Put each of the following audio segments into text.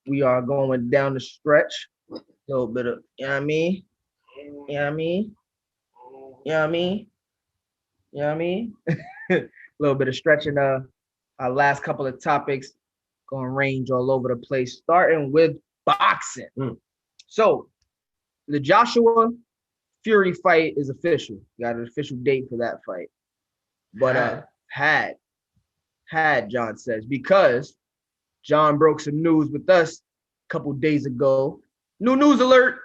We are going down the stretch. A little bit of, you know what I mean? You know what I mean? You know what I mean? You know what I mean? A little bit of stretching our last couple of topics. Going to range all over the place, starting with boxing. So the Joshua Fury fight is official. Got an official date for that fight. But had John says, because John broke some news with us a couple days ago. New news alert.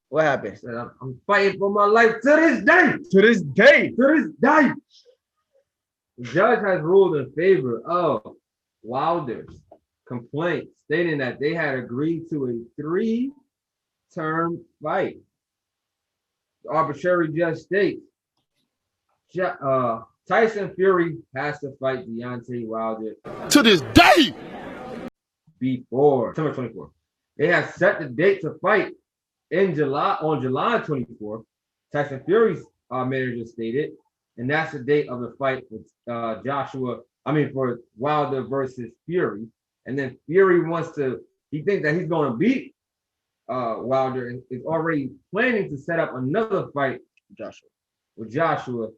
What happened? I'm fighting for my life to this day. To this day. To this day. The judge has ruled in favor of Wilder's complaint, stating that they had agreed to a 3-term fight. The arbitrary judge states Tyson Fury has to fight Deontay Wilder to this day before September 24th. They have set the date to fight on July 24th. Tyson Fury's manager stated, and that's the date of the fight with for Wilder versus Fury. And then Fury he thinks that he's going to beat Wilder and is already planning to set up another fight with Joshua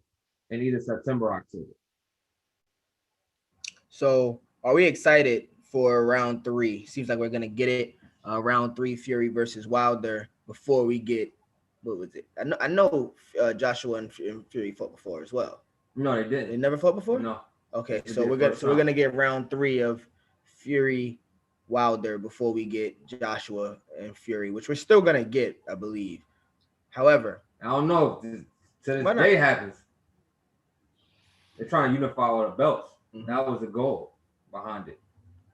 in either September or October. So are we excited for round 3? Seems like we're going to get it. Round 3, Fury versus Wilder, before we get, what was it? I know Joshua and Fury fought before as well. No, they didn't. They never fought before? No. Okay, so we're gonna get round 3 of Fury Wilder before we get Joshua and Fury, which we're still gonna get, I believe. However, I don't know if this day happens. They're trying to unify all the belts. Mm-hmm. That was the goal behind it.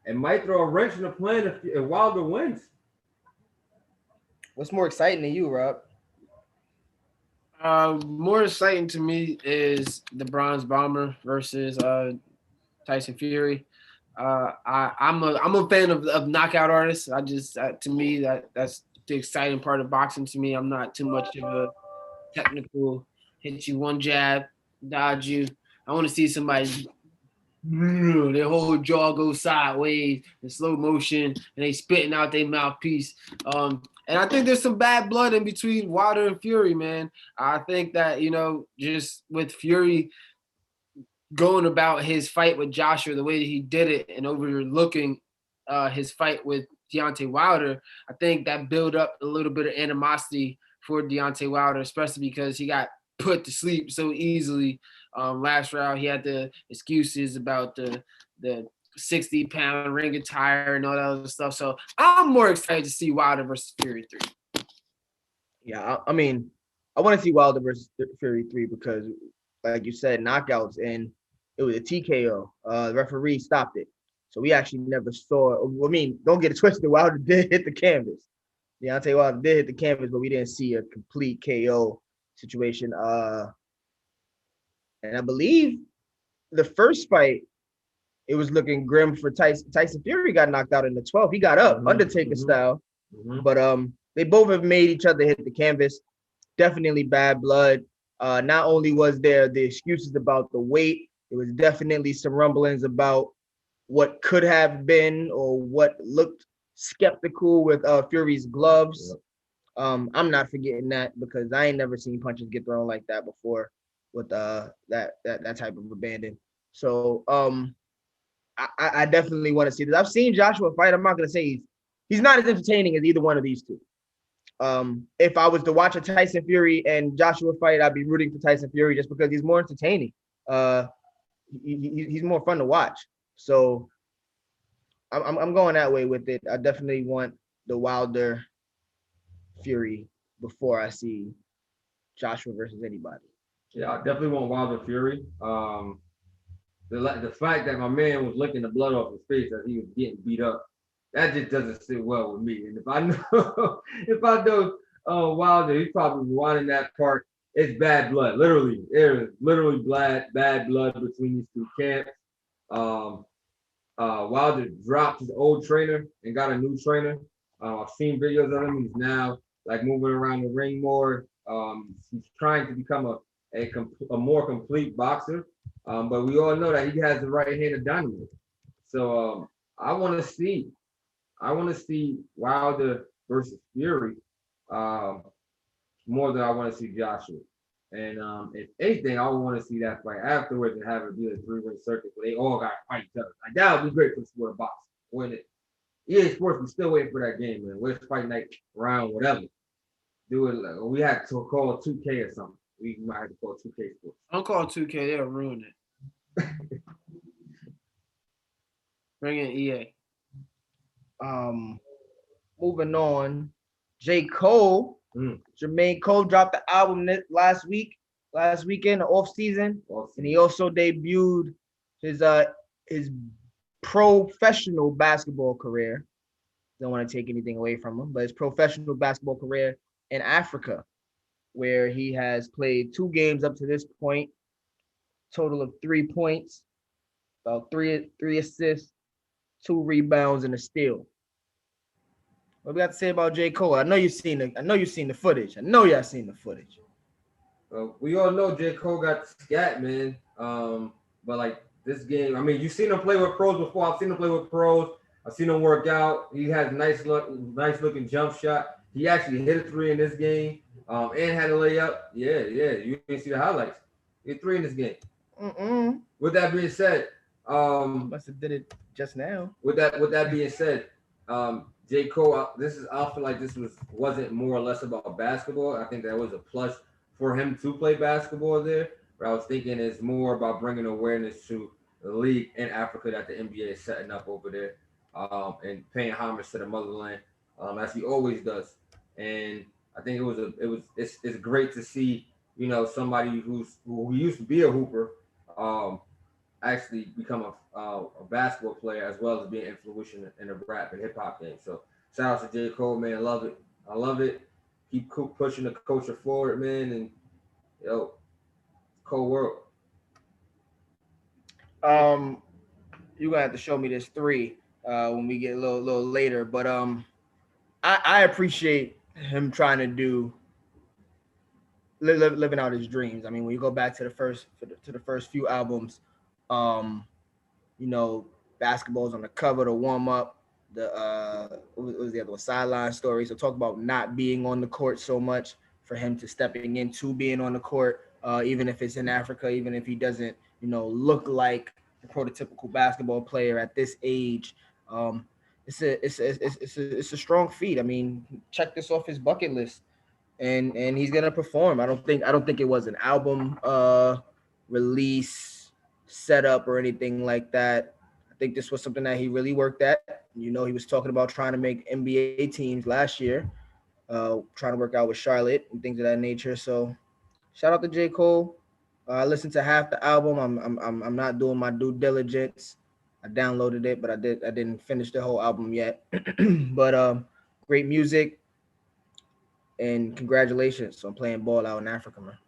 It might throw a wrench in the plan if Wilder wins. What's more exciting to you, Rob? More exciting to me is the Bronze Bomber versus Tyson Fury. I'm a fan of knockout artists. To me that's the exciting part of boxing. To me, I'm not too much of a technical hit you one jab, dodge you. I want to see somebody, their whole jaw goes sideways in slow motion and they spitting out their mouthpiece. And I think there's some bad blood in between Wilder and Fury, man. I think that, just with Fury going about his fight with Joshua the way that he did it and overlooking his fight with Deontay Wilder, I think that built up a little bit of animosity for Deontay Wilder, especially because he got put to sleep so easily. Last round, he had the excuses about the 60-pound ring attire and all that other stuff. So I'm more excited to see Wilder versus Fury 3. Yeah, I mean, I want to see Wilder versus Fury 3 because, like you said, knockouts, and it was a TKO. The referee stopped it. So we actually never saw, don't get it twisted, Wilder did hit the canvas. Deontay Wilder did hit the canvas, but we didn't see a complete KO situation. And I believe the first fight, it was looking grim for Tyson. Tyson Fury got knocked out in the 12th. He got up, Undertaker style. But they both have made each other hit the canvas. Definitely bad blood. Not only was there the excuses about the weight, there was definitely some rumblings about what could have been or what looked skeptical with Fury's gloves. I'm not forgetting that because I ain't never seen punches get thrown like that before with that type of abandon. So I definitely want to see this. I've seen Joshua fight. I'm not gonna say he's not as entertaining as either one of these two. If I was to watch a Tyson Fury and Joshua fight, I'd be rooting for Tyson Fury just because he's more entertaining. He's more fun to watch. So I'm going that way with it. I definitely want the Wilder Fury before I see Joshua versus anybody. Yeah, I definitely want Wilder Fury. The fact that my man was licking the blood off his face as he was getting beat up, that just doesn't sit well with me. And if I know Wilder, he's probably wanting that part. It's bad blood, literally. There is literally bad blood between these two camps. Wilder dropped his old trainer and got a new trainer. I've seen videos of him. He's now moving around the ring more. He's trying to become a more complete boxer. But we all know that he has the right hand of dynamite. So I want to see I want to see Wilder versus Fury more than I want to see Joshua. And if anything, I would want to see that fight afterwards and have it be a three-way circuit where they all got to fight each other. Like that would be great for the sport of boxing. When it EA Sports, we still waiting for that game, man. Where's fight night round, whatever. Do it. Like, we had to call 2K or something. We might have to call 2K Sports. Don't call 2K. They'll ruin it. Bring in EA. Moving on. J. Cole. Jermaine Cole dropped the album last weekend, the off season, and he also debuted his professional basketball career. Don't want to take anything away from him, but his professional basketball career in Africa, where he has played 2 games up to this point, total of 3 points, about three assists, 2 rebounds, and a steal. What we got to say about J. Cole? I know you've seen the footage. I know y'all seen the footage. We all know J. Cole got scat, man. But like this game, I mean, you've seen him play with pros before. I've seen him play with pros. I've seen him work out. He has nice looking jump shot. He actually hit a 3 in this game, and had a layup. Yeah. You didn't see the highlights. He hit 3 in this game. With that being said, must have did it just now. With that being said, J. Cole, I feel like this wasn't more or less about basketball. I think that was a plus for him to play basketball there. But I was thinking it's more about bringing awareness to the league in Africa that the NBA is setting up over there, and paying homage to the motherland, as he always does. And I think it's great to see, you know, somebody who used to be a hooper, actually become a basketball player as well as being influential in the rap and hip hop game. So shout out to J. Cole, man. Love it. I love it. Keep pushing the culture forward, man. And cold world. You're gonna have to show me this 3 when we get a little later. But I appreciate him trying to do living out his dreams. I mean, when you go back to the first few albums, you know, basketball's on the cover to warm up. What was the other one? Sideline Story. So talk about not being on the court so much, for him to stepping into being on the court, even if it's in Africa, even if he doesn't, you know, look like a prototypical basketball player at this age. It's a strong feat. I mean, check this off his bucket list, and he's gonna perform. I don't think it was an album release setup or anything like that. I think this was something that he really worked at. You know, he was talking about trying to make NBA teams last year, trying to work out with Charlotte and things of that nature. So shout out to J. Cole. I listened to half the album. I'm not doing my due diligence. I downloaded it, but I didn't finish the whole album yet. But great music, and congratulations on playing ball out in Africa, man.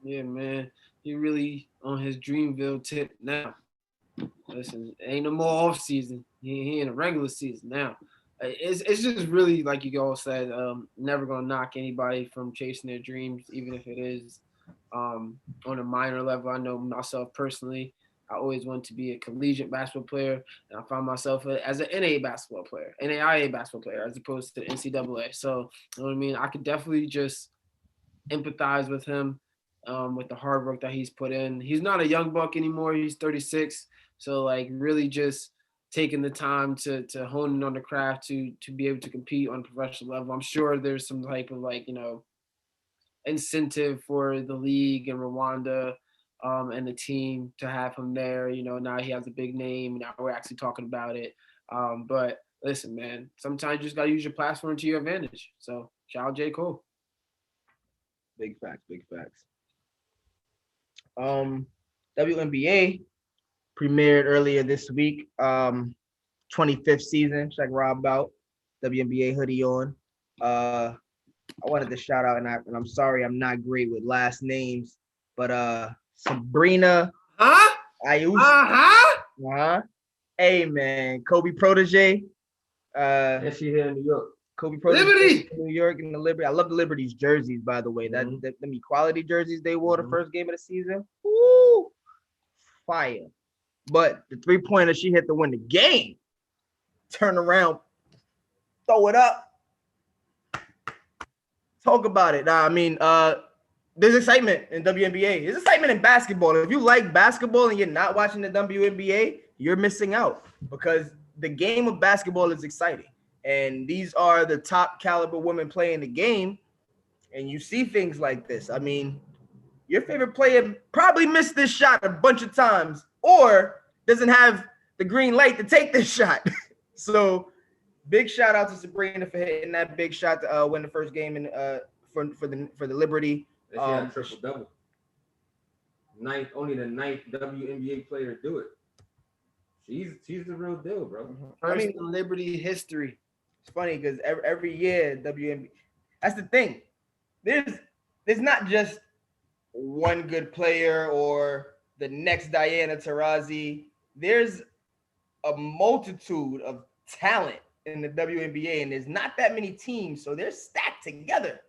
Yeah, man. He really on his Dreamville tip now. Listen, ain't no more off season. He in a regular season now. It's just really, like you all said, never gonna knock anybody from chasing their dreams, even if it is on a minor level. I know myself personally, I always wanted to be a collegiate basketball player, and I found myself as an NAIA basketball player, as opposed to NCAA. So, you know what I mean? I could definitely just empathize with him, with the hard work that he's put in. He's not a young buck anymore. He's 36. So, like, really just taking the time to hone in on the craft to be able to compete on a professional level. I'm sure there's some type of, like, you know, incentive for the league and Rwanda and the team to have him there. You know, now he has a big name. Now we're actually talking about it. But listen, man, sometimes you just got to use your platform to your advantage. So shout out J. Cole. Big facts. WNBA premiered earlier this week. 25th season. Check Rob out. WNBA hoodie on. I wanted to shout out, and I'm sorry I'm not great with last names, but Sabrina. Ionescu. Hey man, Kobe protege. And she here in New York. Kobe protege Liberty. In New York and the Liberty. I love the Liberty's jerseys, by the way. Them equality jerseys they wore the first game of the season. Woo! Fire. But the 3-pointer she hit to win the game. turn around, throw it up. Talk about it. Nah, I mean, there's excitement in WNBA. There's excitement in basketball. If you like basketball and you're not watching the WNBA, you're missing out because the game of basketball is exciting. And these are the top caliber women playing the game. And you see things like this. I mean, your favorite player probably missed this shot a bunch of times or doesn't have the green light to take this shot. So big shout out to Sabrina for hitting that big shot to win the first game in for the Liberty. She had a triple double. Only the ninth WNBA player to do it. She's the real deal, bro. First in Liberty history. It's funny because every year WNBA. That's the thing. There's not just one good player or the next Diana Taurasi. There's a multitude of talent in the WNBA, and there's not that many teams, so they're stacked together.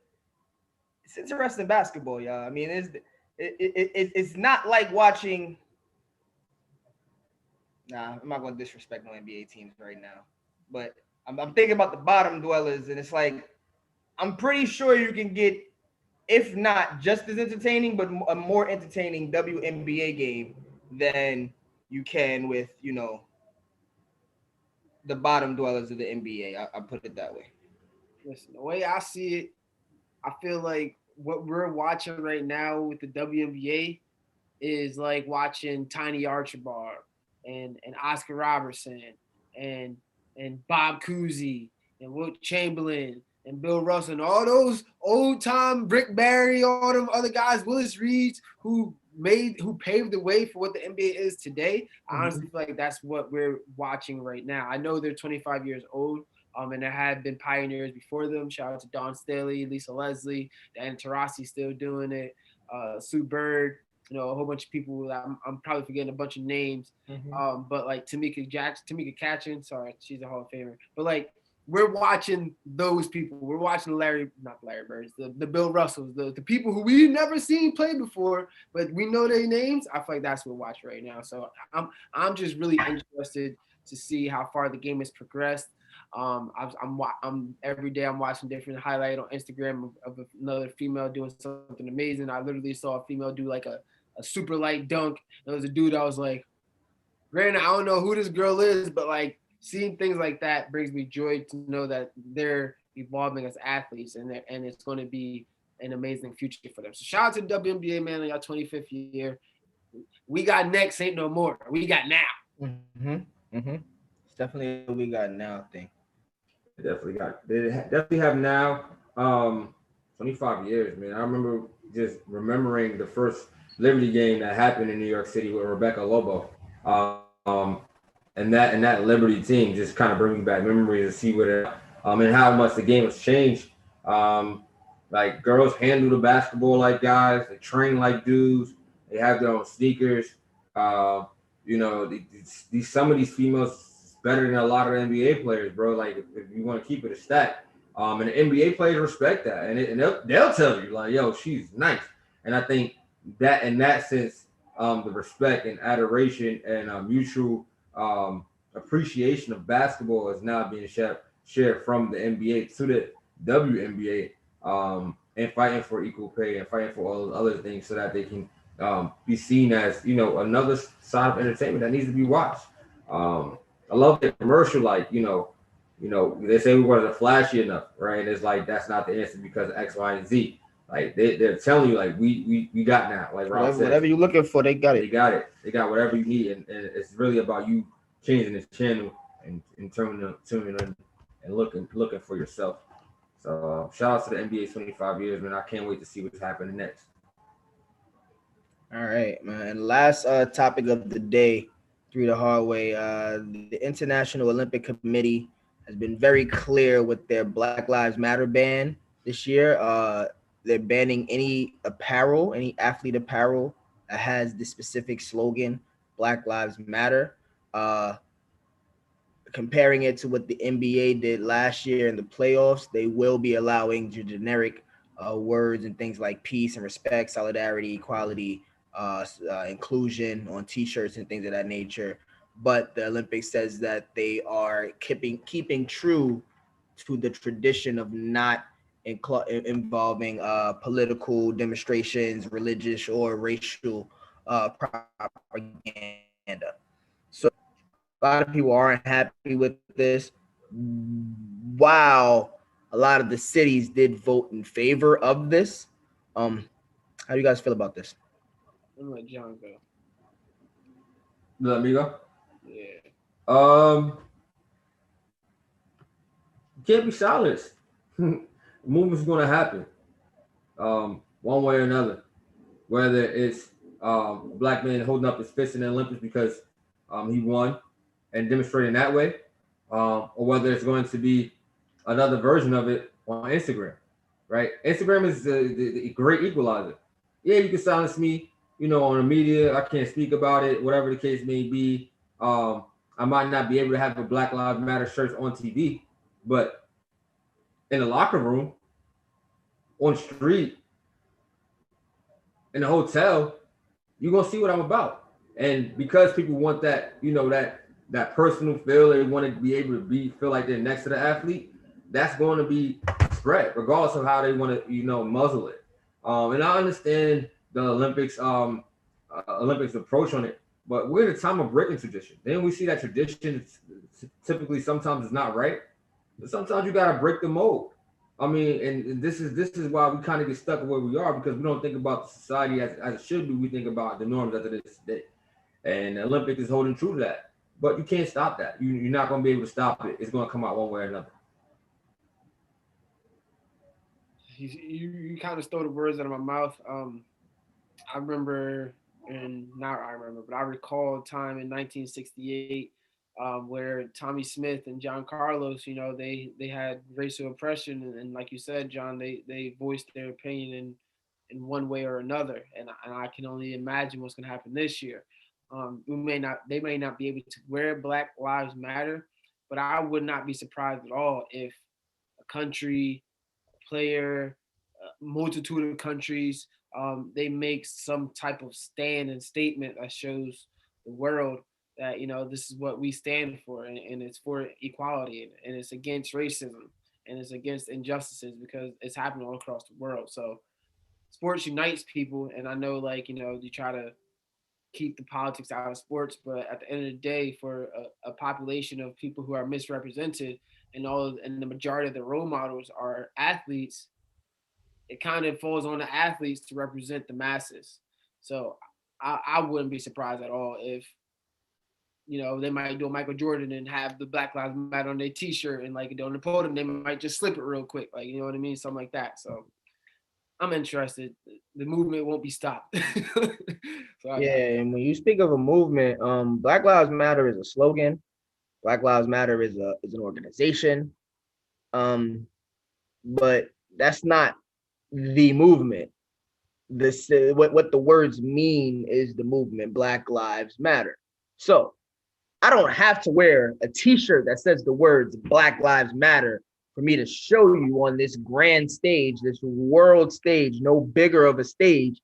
It's interesting basketball, y'all. I mean, it's not like watching. Nah, I'm not going to disrespect no NBA teams right now, but I'm thinking about the bottom dwellers, and it's like I'm pretty sure you can get, if not just as entertaining, but a more entertaining WNBA game than you can with, the bottom dwellers of the NBA. I'll put it that way. Listen, the way I see it, I feel like what we're watching right now with the WNBA is like watching Tiny Archibald and Oscar Robertson and Bob Cousy and Wilt Chamberlain and Bill Russell and all those old time Rick Barry, all them other guys, Willis Reeds, who paved the way for what the NBA is today. I honestly feel like that's what we're watching right now. I know they're 25 years old, and there had been pioneers before them. Shout out to Dawn Staley, Lisa Leslie, Diana Taurasi still doing it, Sue Bird, a whole bunch of people. I'm probably forgetting a bunch of names, but like Tamika Catchings, sorry, she's a Hall of Famer. But like, we're watching those people. We're watching not Larry Birds, the Bill Russells, the people who we've never seen play before, but we know their names. I feel like that's what we're watching right now. So I'm just really interested to see how far the game has progressed. I'm every day I'm watching different highlight on Instagram of another female doing something amazing. I literally saw a female do like a super light dunk. There was a dude I was like, granted, I don't know who this girl is, but like, seeing things like that brings me joy to know that they're evolving as athletes and it's going to be an amazing future for them. So shout out to the WNBA, man, on your 25th year. We got next, ain't no more. We got now. It's definitely a we got now thing. They definitely have now. 25 years, man. I remember just remembering the first Liberty game that happened in New York City with Rebecca Lobo. And that Liberty team just kind of brings back memories to see and how much the game has changed. Like, girls handle the basketball like guys, they train like dudes, they have their own sneakers. Some of these females better than a lot of NBA players, bro. Like, if you want to keep it a stat, and the NBA players respect that, and they'll tell you like, yo, she's nice. And I think that in that sense, the respect and adoration and mutual appreciation of basketball is now being shared from the NBA to the WNBA, and fighting for equal pay and fighting for all those other things so that they can be seen as another side of entertainment that needs to be watched. I love the commercial, like they say we wasn't flashy enough, right? It's like that's not the answer because of X, Y, and Z. Like they're telling you, like we got now. Like Rob said, whatever you're looking for, they got it. They got it. They got whatever you need, and it's really about you changing this channel and tuning in and looking for yourself. So shout out to the NBA 25 years, man. I can't wait to see what's happening next. All right, man. And last topic of the day, through the hard way. The International Olympic Committee has been very clear with their Black Lives Matter ban this year. They're banning any athlete apparel that has the specific slogan Black Lives Matter. Comparing it to what the NBA did last year in the playoffs, they will be allowing generic words and things like peace and respect, solidarity, equality, inclusion on T-shirts and things of that nature. but the Olympics says that they are keeping true to the tradition of not involving political demonstrations, religious or racial propaganda. So a lot of people aren't happy with this. Wow, a lot of the cities did vote in favor of this. How do you guys feel about this? I'm gonna let John go. Let me go. Yeah. Can't be silenced. Movement's gonna happen. One way or another. Whether it's black man holding up his fist in the Olympics because he won and demonstrating that way, or whether it's going to be another version of it on Instagram, right? Instagram is the great equalizer. Yeah, you can silence me, on the media. I can't speak about it, whatever the case may be. I might not be able to have a Black Lives Matter shirt on TV, but in the locker room, on the street, in the hotel, you're gonna see what I'm about. And because people want that, that personal feel, they want to be able to feel like they're next to the athlete, that's going to be spread, regardless of how they want to, muzzle it. And I understand the Olympics approach on it, but we're in a time of breaking tradition. Then we see that tradition typically sometimes is not right, but sometimes you gotta break the mold. I mean, and this is why we kind of get stuck where we are, because we don't think about the society as it should be. We think about the norms as it is today. And the Olympic is holding true to that. But you can't stop that. You're not going to be able to stop it. It's going to come out one way or another. You kind of stole the words out of my mouth. I remember, but I recall a time in 1968 where Tommy Smith and John Carlos, they had racial oppression, and like you said, John, they voiced their opinion in one way or another, and I can only imagine what's going to happen this year. They may not be able to wear Black Lives Matter, but I would not be surprised at all if a country, a player, a multitude of countries, they make some type of stand and statement that shows the world that this is what we stand for, and it's for equality, and it's against racism, and it's against injustices, because it's happening all across the world. So sports unites people, and I know, like, you try to keep the politics out of sports, but at the end of the day, for a population of people who are misrepresented, and the majority of the role models are athletes, it kind of falls on the athletes to represent the masses. So I wouldn't be surprised at all if they might do a Michael Jordan and have the Black Lives Matter on their T-shirt, and like on the podium they might just slip it real quick, like, you know what I mean, something like that. So I'm interested. The movement won't be stopped. And when you speak of a movement, Black Lives Matter is a slogan. Black Lives Matter is an organization. But that's not the movement. What the words mean is the movement. Black Lives Matter. So I don't have to wear a T-shirt that says the words Black Lives Matter for me to show you on this grand stage, this world stage, no bigger of a stage,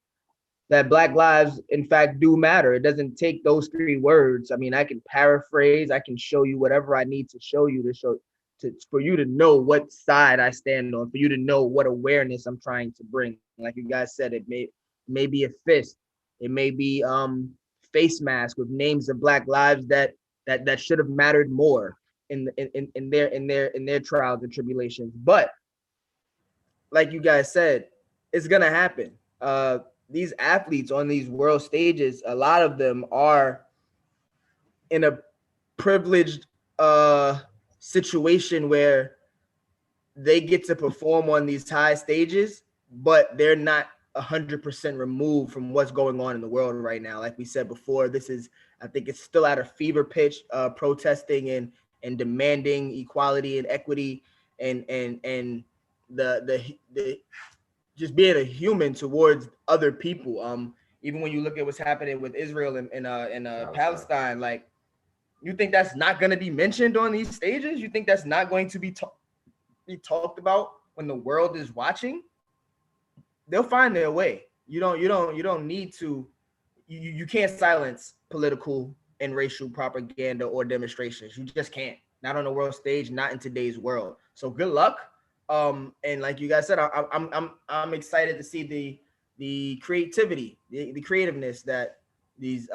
that Black lives, in fact, do matter. It doesn't take those three words. I mean, I can paraphrase, I can show you whatever I need to show you for you to know what side I stand on, for you to know what awareness I'm trying to bring. Like you guys said, it may be a fist, it may be face mask with names of Black lives that should have mattered more in their trials and tribulations. But like you guys said, it's gonna happen. These athletes on these world stages, a lot of them are in a privileged situation where they get to perform on these high stages, but they're not 100% removed from what's going on in the world right now. Like we said before, I think it's still at a fever pitch, protesting and demanding equality and equity, and the just being a human towards other people. Even when you look at what's happening with Israel and Palestine, like, you think that's not going to be mentioned on these stages? You think that's not going to be talked about when the world is watching? They'll find their way. You don't need to. You can't silence political in racial propaganda or demonstrations. You just can't. Not on the world stage, not in today's world. So good luck. And like you guys said, I'm excited to see the creativity, the creativeness that these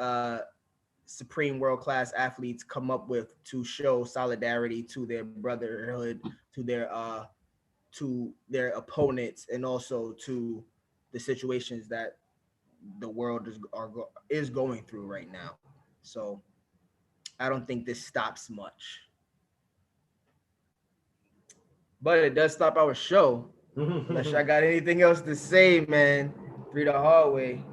supreme world class athletes come up with to show solidarity to their brotherhood, to their opponents, and also to the situations that the world is going through right now. So I don't think this stops much, but it does stop our show. Unless I got anything else to say, man. Through the hallway.